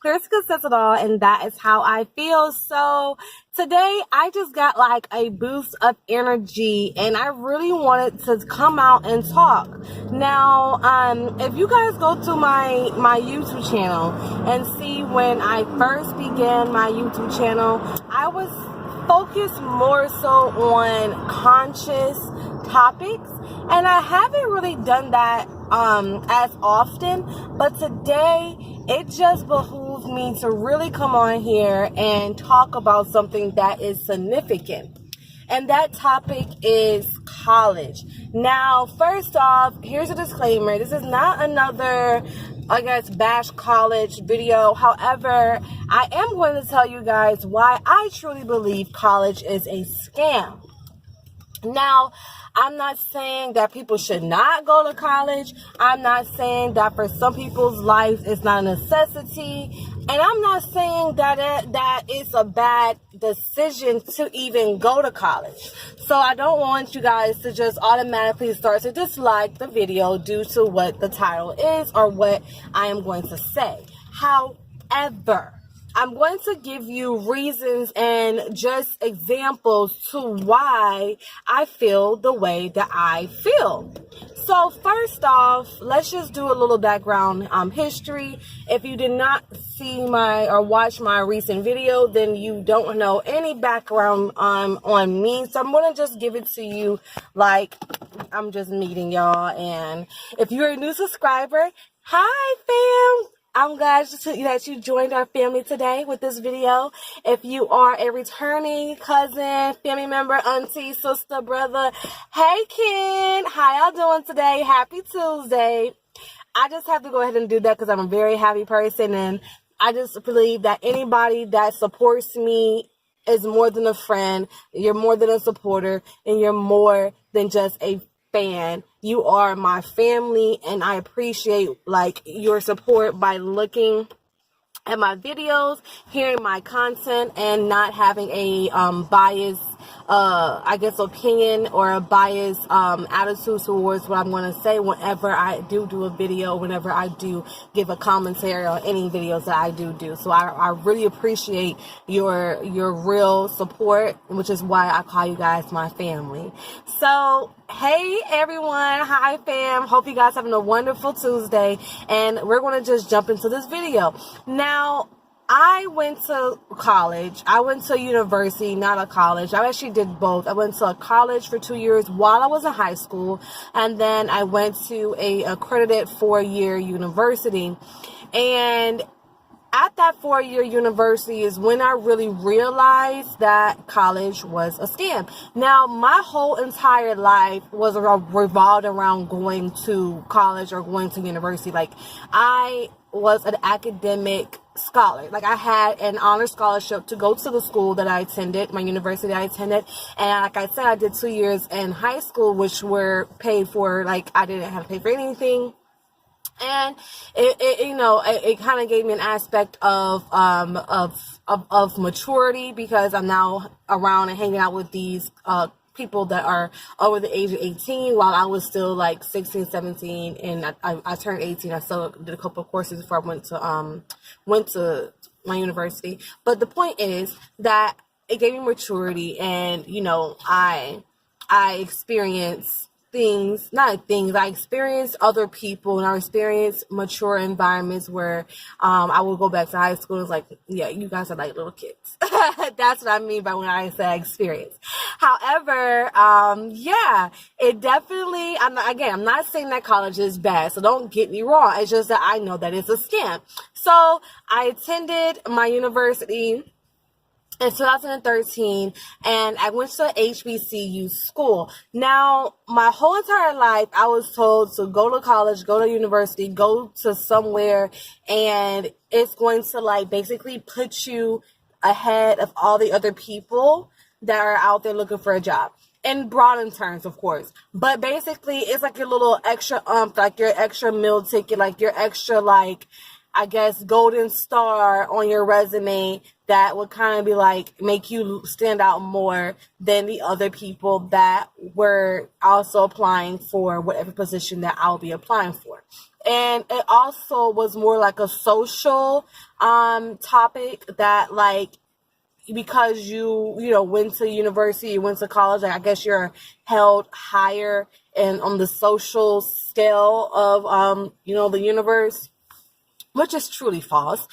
Clariska says it all, and that is how I feel. So today I just got like a boost of energy, and I really wanted to come out and talk. Now, if you guys go to my YouTube channel and see when I first began my YouTube channel, I was focused more so on conscious topics, and I haven't really done that as often, but today it just behooves me to really come on here and talk about something that is significant, and that topic is college. Now, first off, here's a disclaimer. This is not another, I guess, bash college video. However, I am going to tell you guys why I truly believe college is a scam. Now, I'm not saying that people should not go to college. I'm not saying that for some people's life it's not a necessity. And I'm not saying that it's a bad decision to even go to college. So I don't want you guys to just automatically start to dislike the video due to what the title is or what I am going to say. However, I'm going to give you reasons and just examples to why I feel the way that I feel. So first off, let's just do a little background history. If you did not see or watch my recent video, then you don't know any background on me. So I'm going to just give it to you like I'm just meeting y'all. And if you're a new subscriber, hi fam! I'm glad that you joined our family today with this video. If you are a returning cousin, family member, auntie, sister, brother, hey Ken, how y'all doing today? Happy Tuesday. I just have to go ahead and do that because I'm a very happy person, and I just believe that anybody that supports me is more than a friend. You're more than a supporter, and you're more than just a fan. You are my family, and I appreciate like your support by looking at my videos, hearing my content, and not having a biased I guess opinion or a biased attitude towards what I'm going to say whenever I do a video, whenever I do give a commentary on any videos that I do. So I really appreciate your real support, which is why I call you guys my family. So hey everyone, hi fam, hope you guys having a wonderful Tuesday, and we're going to just jump into this video. Now, I went to college. I went to university, not a college. I actually did both. I went to a college for 2 years while I was in high school, and then I went to a accredited 4-year university. And at that 4-year university is when I really realized that college was a scam. Now, my whole entire life was revolved around going to college or going to university. Like, I was an academic scholar. Like, I had an honor scholarship to go to the school that I attended, my university I attended. And like I said, I did 2 years in high school, which were paid for. Like, I didn't have to pay for anything. And it kind of gave me an aspect of maturity, because I'm now around and hanging out with these people that are over the age of 18, while I was still like 16, 17, and I turned 18. I still did a couple of courses before I went to my university. But the point is that it gave me maturity, and I experienced I experienced other people, and I experienced mature environments where I would go back to high school and it's like, yeah, you guys are like little kids. That's what I mean by when I say experience. However, it definitely, I'm not saying that college is bad, so don't get me wrong. It's just that I know that it's a scam. So I attended my university in 2013, and I went to HBCU school. Now, my whole entire life, I was told to go to college, go to university, go to somewhere, and it's going to like basically put you ahead of all the other people that are out there looking for a job. In broad terms, of course. But basically, it's like your little extra like your extra meal ticket, like your extra, like, I guess, golden star on your resume that would kind of be like, make you stand out more than the other people that were also applying for whatever position that I'll be applying for. And it also was more like a social topic that, like, because you went to university, you went to college, like, I guess you're held higher and on the social scale of the universe, which is truly false.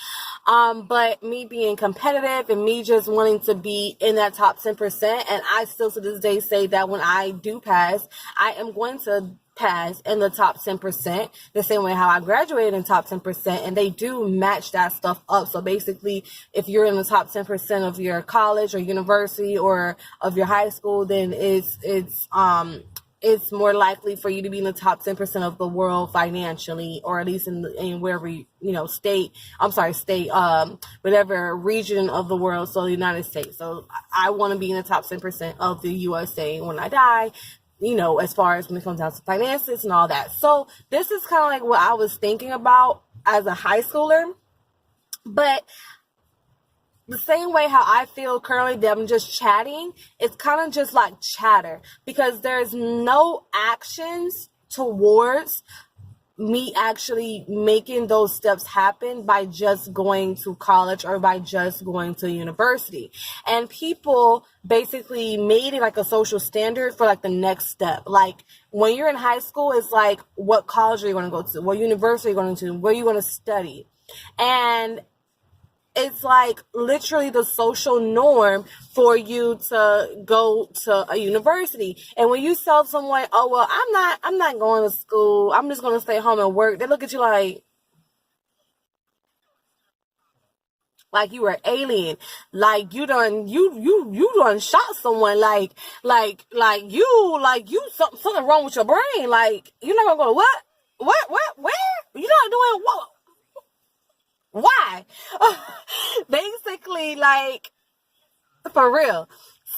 But me being competitive and me just wanting to be in that top 10%, and I still to this day say that when I do pass, I am going to pass in the top 10%, the same way how I graduated in top 10%, and they do match that stuff up. So basically, if you're in the top 10% of your college or university or of your high school, then it's more likely for you to be in the top 10% of the world financially, or at least in wherever state, whatever region of the world, so the United States. So I want to be in the top 10% of the USA when I die, as far as when it comes down to finances and all that. So this is kind of like what I was thinking about as a high schooler, but the same way how I feel currently that I'm just chatting, it's kind of just like chatter, because there's no actions towards me actually making those steps happen by just going to college or by just going to university. And people basically made it like a social standard for like the next step. Like when you're in high school, it's like, what college are you going to go to? What university are you going to? Where are you going to study? And it's like literally the social norm for you to go to a university. And when you tell someone, oh, well, I'm not going to school, I'm just going to stay home and work, they look at you like you were alien, like you done shot someone, like you something wrong with your brain, like you're not gonna go to what, where, you're not doing what? Why? Basically, like, for real.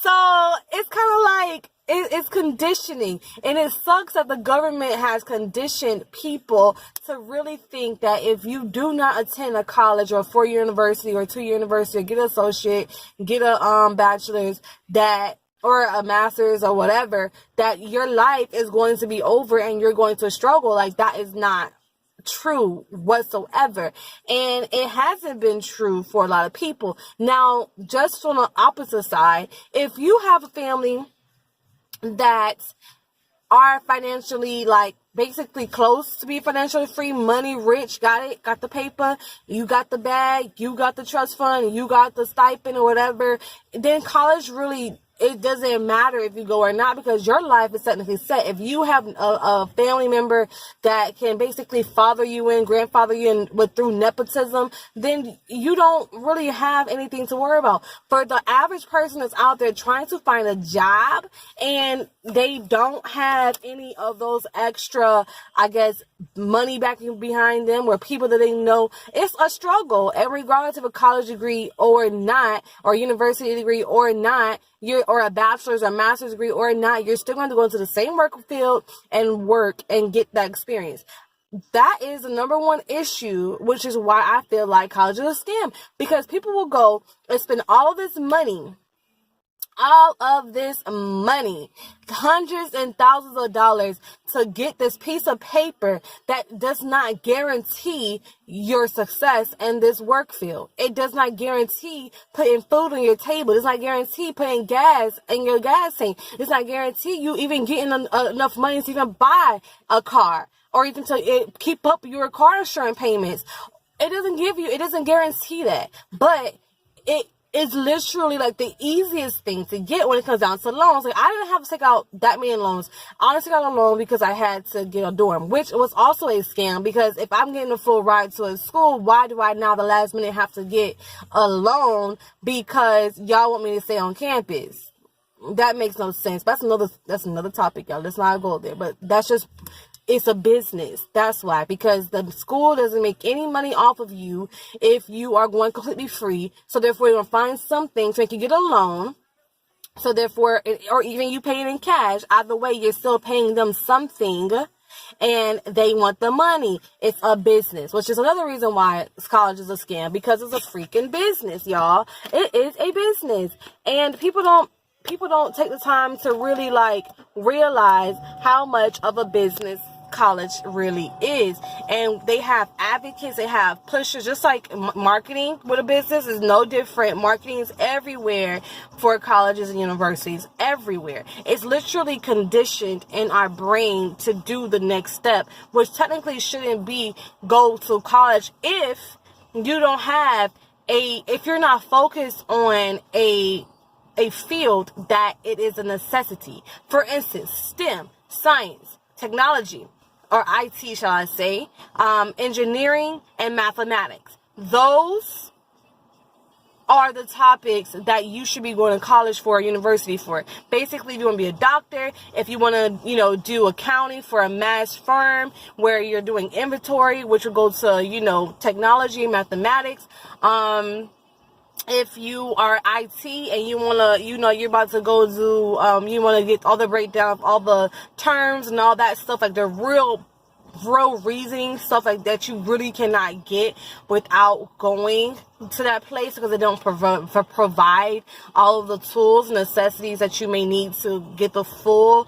So it's kind of like it's conditioning, and it sucks that the government has conditioned people to really think that if you do not attend a college or a 4-year university or a 2-year university, or get an associate, get a bachelor's, that or a master's or whatever, that your life is going to be over and you're going to struggle. Like, that is not true whatsoever, and it hasn't been true for a lot of people. Now, just on the opposite side, if you have a family that are financially, like, basically close to be financially free, money rich, got the paper, you got the bag, you got the trust fund, you got the stipend or whatever, then college really, it doesn't matter if you go or not, because your life is technically set. If you have a family member that can basically father you in, grandfather you in through nepotism, then you don't really have anything to worry about. For the average person that's out there trying to find a job and they don't have any of those extra, I guess, money backing behind them, or people that they know, it's a struggle. And regardless of a college degree or not, or university degree or not, or a bachelor's or master's degree or not, you're still going to go into the same work field and work and get that experience. That is the number one issue, which is why I feel like college is a scam, because people will go and spend all of this money, hundreds and thousands of dollars, to get this piece of paper that does not guarantee your success in this work field. It does not guarantee putting food on your table. It does not guarantee putting gas in your gas tank. It does not guarantee you even getting enough money to even buy a car, or even to keep up your car insurance payments. It doesn't guarantee that, but it's literally like the easiest thing to get when it comes down to loans. Like, I didn't have to take out that many loans. I only took out a loan because I had to get a dorm, which was also a scam, because if I'm getting a full ride to a school, why do I now the last minute have to get a loan because y'all want me to stay on campus? That makes no sense. But that's another topic, y'all. Let's not go there. But it's a business. That's why, because the school doesn't make any money off of you if you are going completely free. So therefore, you're going to find something to make you get a loan. So therefore, or even you pay it in cash. Either way, you're still paying them something, and they want the money. It's a business, which is another reason why college is a scam, because it's a freaking business, y'all. It is a business, and people don't take the time to really, like, realize how much of a business college really is. And they have advocates, they have pushers, just like marketing with a business is no different. Marketing is everywhere for colleges and universities, everywhere. It's literally conditioned in our brain to do the next step, which technically shouldn't be go to college if you don't have if you're not focused on a field that it is a necessity. For instance, STEM, science, technology, or IT, shall I say, engineering and mathematics. Those are the topics that you should be going to college for, or university for. Basically, if you want to be a doctor, if you want to, do accounting for a mass firm where you're doing inventory, which will go to, technology, mathematics. If you are IT and you want to, you're about to go to, you want to get all the breakdown of all the terms and all that stuff, like the real reasoning stuff like that you really cannot get without going to that place, because they don't provide all of the tools and necessities that you may need to get the full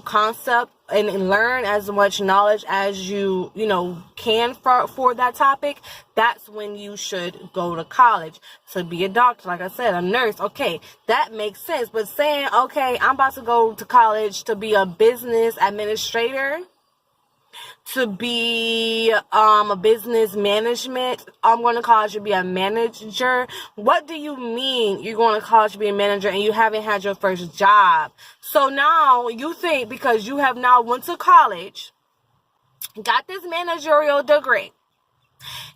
concept and learn as much knowledge as you can for that topic. That's when you should go to college to be a doctor, like I said, a nurse. Okay, that makes sense. But saying, okay, I'm about to go to college to be a business administrator, to be a business management, I'm going to college to be a manager. What do you mean you're going to college to be a manager and you haven't had your first job? So now you think because you have now went to college, got this managerial degree,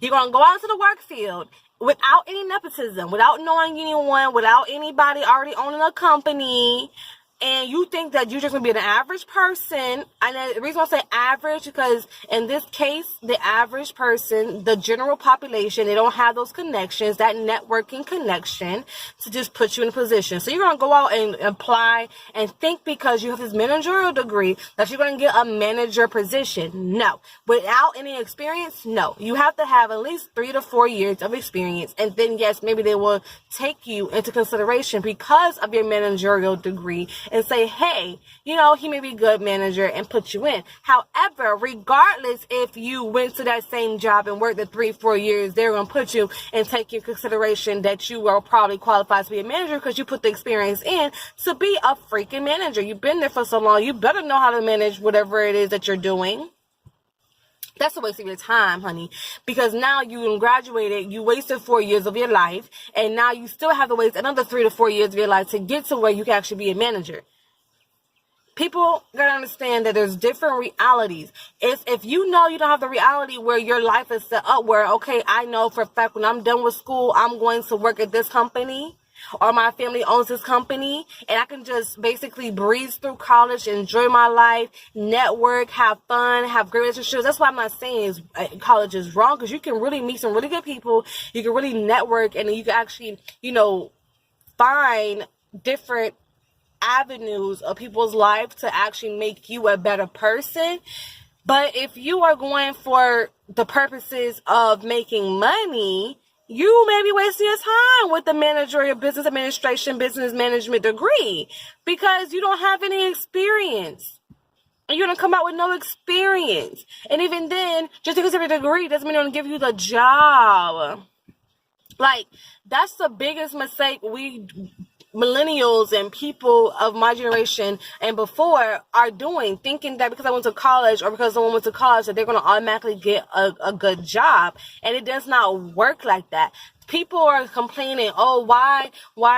you're going to go out into the work field without any nepotism, without knowing anyone, without anybody already owning a company, and you think that you're just going to be an average person. And the reason I say average, because in this case, the average person, the general population, they don't have those connections, that networking connection to just put you in a position. So you're going to go out and apply and think because you have this managerial degree that you're going to get a manager position. No. Without any experience, no. You have to have at least 3 to 4 years of experience. And then, yes, maybe they will take you into consideration because of your managerial degree and say, hey, he may be a good manager, and put you in. However, regardless if you went to that same job and worked the 3-4 years, they're going to put you and take into consideration that you are probably qualified to be a manager because you put the experience in to be a freaking manager. You've been there for so long. You better know how to manage whatever it is that you're doing. That's a waste of your time, honey, because now you graduated, you wasted 4 years of your life, and now you still have to waste another 3 to 4 years of your life to get to where you can actually be a manager. People gotta understand that there's different realities. If you know you don't have the reality where your life is set up where, okay, I know for a fact when I'm done with school, I'm going to work at this company, or my family owns this company, and I can just basically breeze through college, enjoy my life, network, have fun, have great relationships. That's why I'm not saying college is wrong, because you can really meet some really good people, you can really network, and you can actually, find different avenues of people's life to actually make you a better person. But if you are going for the purposes of making money, you may be wasting your time with the managerial business administration, business management degree, because you don't have any experience. You're going to come out with no experience. And even then, just because you have a degree doesn't mean they're going to give you the job. Like, that's the biggest mistake we millennials and people of my generation and before are doing, thinking that because I went to college or because someone went to college that they're going to automatically get a good job. And it does not work like that. People are complaining, oh, why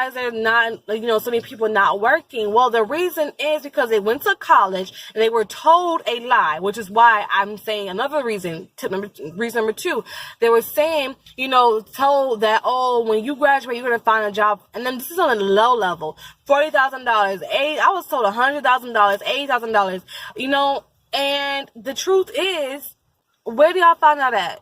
is there not, so many people not working? Well, the reason is because they went to college and they were told a lie, which is why I'm saying another reason, reason number 2, they were saying, told that, oh, when you graduate, you're going to find a job. And then this is on a low level, $40,000, I was told $100,000, $80,000, and the truth is, where do y'all find out at?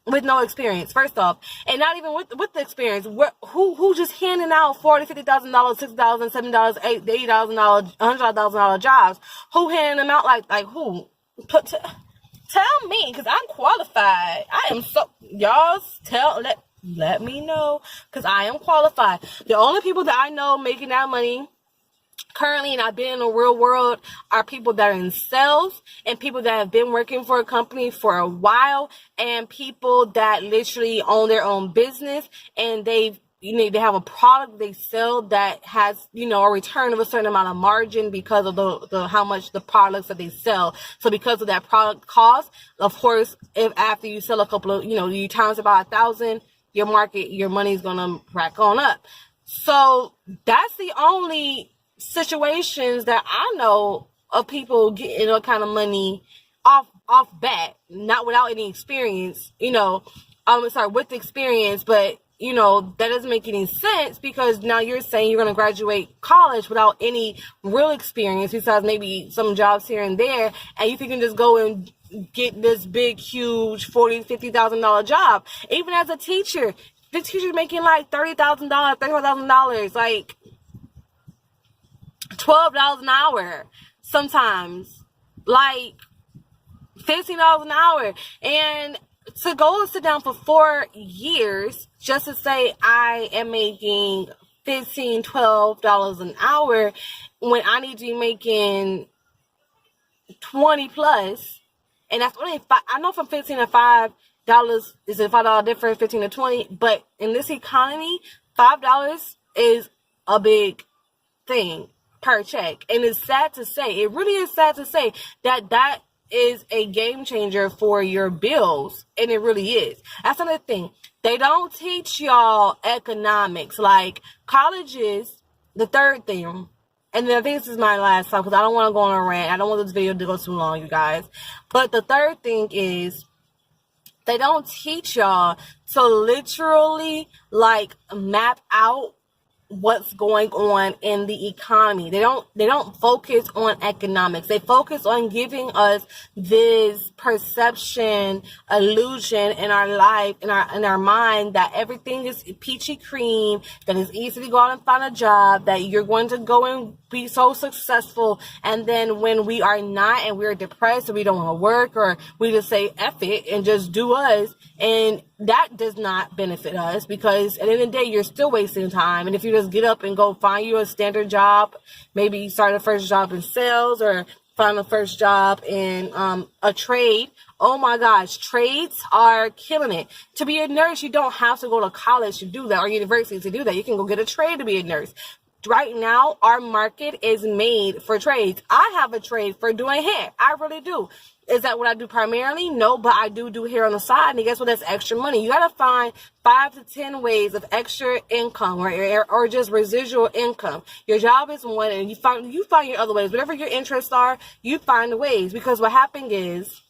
With no experience, first off, and not even with the experience. Who just handing out $40,000, $50,000, $60,000, $70,000, $80,000, $100,000 jobs? Who handing them out like who? Tell me, because I'm qualified. I am so y'all let me know, because I am qualified. The only people that I know making that money currently, and I've been in the real world, are people that are in sales and people that have been working for a company for a while, and people that literally own their own business, and they have a product they sell that has, a return of a certain amount of margin because of the how much the products that they sell. So because of that product cost, of course, if after you sell a couple of, you times about 1,000, your money is gonna rack on up. So that's the only situations that I know of people getting that kind of money off bat, not without any experience, with experience, but that doesn't make any sense, because now you're saying you're going to graduate college without any real experience besides maybe some jobs here and there, and you think you can just go and get this big, huge $40,000, $50,000 job. Even as a teacher, the teacher's making like $30,000, $35,000, like $12 an hour sometimes, like $15 an hour. And to go and sit down for 4 years just to say I am making $15, $12 an hour when I need to be making 20 plus, and that's only I know from 15 to $5 is a $5 difference, 15 to 20, but in this economy, $5 is a big thing per check. And it's sad to say, it really is sad to say that is a game changer for your bills, and it really is. That's another thing. They don't teach y'all economics. Like, colleges, the third thing, and then I think this is my last time because I don't want to go on a rant. I don't want this video to go too long, you guys. But the third thing is, they don't teach y'all to literally, like, map out what's going on in the economy. They don't focus on economics. They focus on giving us this perception, illusion in our life, in our mind, that everything is peachy cream, that it's easy to go out and find a job, that you're going to go and be so successful, and then when we are not, and we're depressed, or we don't want to work, or we just say F it and just do us, and that does not benefit us, because at the end of the day, you're still wasting time. And if you just get up and go find you a standard job, maybe you start a first job in sales, or find a first job in a trade. Oh my gosh, trades are killing it. To be a nurse, you don't have to go to college to do that, or university to do that. You can go get a trade to be a nurse. Right now, our market is made for trades. I have a trade for doing hair. I really do. Is that what I do primarily? No, but I do hair on the side. And guess what? That's extra money. You got to find 5 to 10 ways of extra income, or just residual income. Your job is one, and you find your other ways. Whatever your interests are, you find the ways. Because what happened is,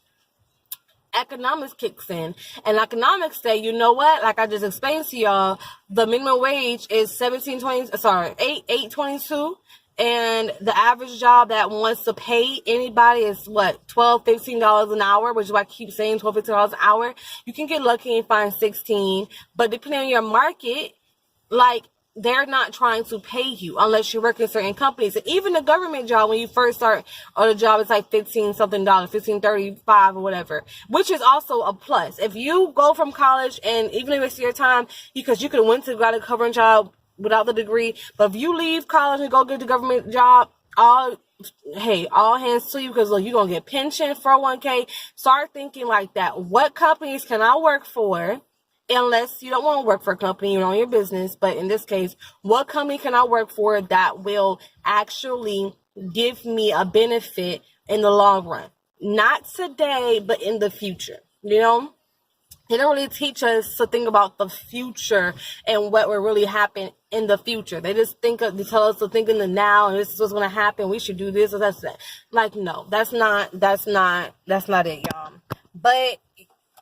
economics kicks in, and economics say, you know what, like I just explained to y'all, the minimum wage is $8.22, and the average job that wants to pay anybody is what, $12, $15 an hour, which is why I keep saying $12, $15 an hour. You can get lucky and find 16, but depending on your market, like, they're not trying to pay you unless you work in certain companies. And even the government job, when you first start, or the job is like $15 something, $15.35 or whatever, which is also a plus. If you go from college, and even if it's your time, because you could have went to got a government job without the degree, but if you leave college and go get the government job, all hands to you, because look, you're gonna get pension, 401k. Start thinking like that. What companies can I work for? Unless you don't want to work for a company, you own your business. But in this case, what company can I work for that will actually give me a benefit in the long run? Not today, but in the future. They don't really teach us to think about the future and what will really happen in the future. They just they tell us to think in the now, and this is what's going to happen. We should do this, or that's that. Like, no, that's not it, y'all. But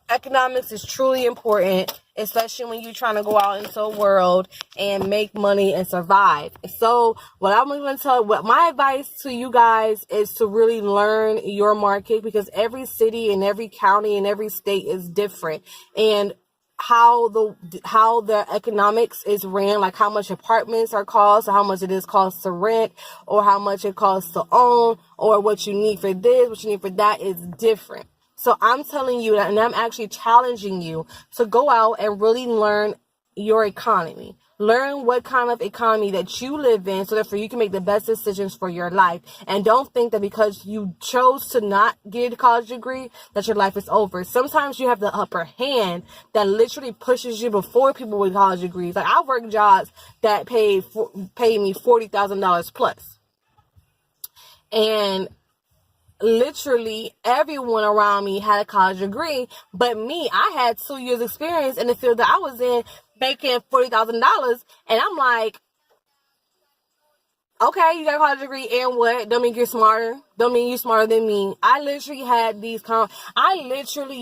economics is truly important, especially when you're trying to go out into a world and make money and survive. So what my advice to you guys is to really learn your market, because every city and every county and every state is different, and how the economics is ran, like how much apartments are cost, or how much it is cost to rent, or how much it costs to own, or what you need for this, what you need for that is different. So I'm telling you that, and I'm actually challenging you to go out and really learn your economy. Learn what kind of economy that you live in so that you can make the best decisions for your life. And don't think that because you chose to not get a college degree that your life is over. Sometimes you have the upper hand that literally pushes you before people with college degrees. Like, I worked jobs that paid me $40,000 plus. And literally everyone around me had a college degree, but me, I had 2 years experience in the field that I was in, making $40,000, and I'm like, okay, you got a college degree, and what? Don't mean you're smarter. Don't mean you're smarter than me. I literally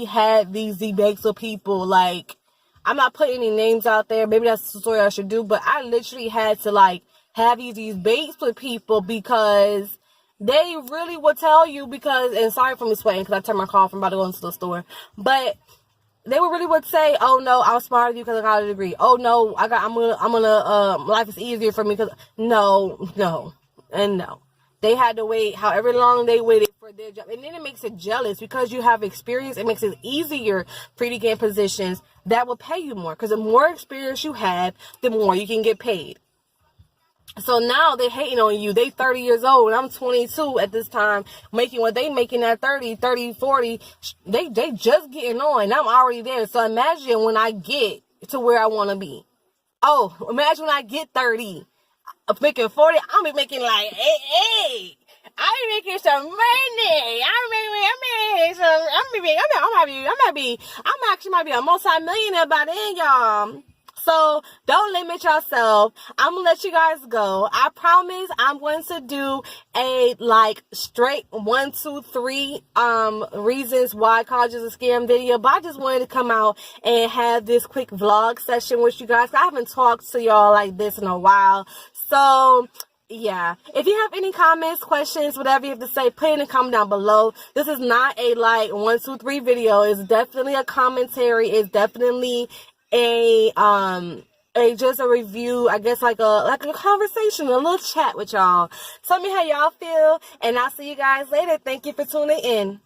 had these debates with people. Like, I'm not putting any names out there. Maybe that's the story I should do, but I literally had to, like, have these debates with people because they really would tell you and sorry for me sweating because I turned my car off. I'm about to go into the store. But they would say, oh no, I'm smarter than you because I got a degree. Oh no, life is easier for me because, no. They had to wait however long they waited for their job. And then it makes it jealous because you have experience. It makes it easier for you to get positions that will pay you more because the more experience you have, the more you can get paid. So now they hating on you. They 30 years old and I'm 22 at this time, making what they making at 30, 40. They just getting on. I'm already there. So imagine when I get to where I want to be. Oh, imagine when I get 30, I'm making 40. I'm be making like, hey, I'm making some money. I'm actually might be a multi-millionaire by then, y'all. So don't limit yourself. I'm gonna let you guys go. I promise I'm going to do a straight 1, 2, 3 reasons why college is a scam video. But I just wanted to come out and have this quick vlog session with you guys. I haven't talked to y'all like this in a while. So yeah, if you have any comments, questions, whatever you have to say, put in a comment down below. This is not a 1, 2, 3 video. It's definitely a commentary. It's definitely just a review, I guess, like a conversation, a little chat with y'all. Tell me how y'all feel, and I'll see you guys later. Thank you for tuning in.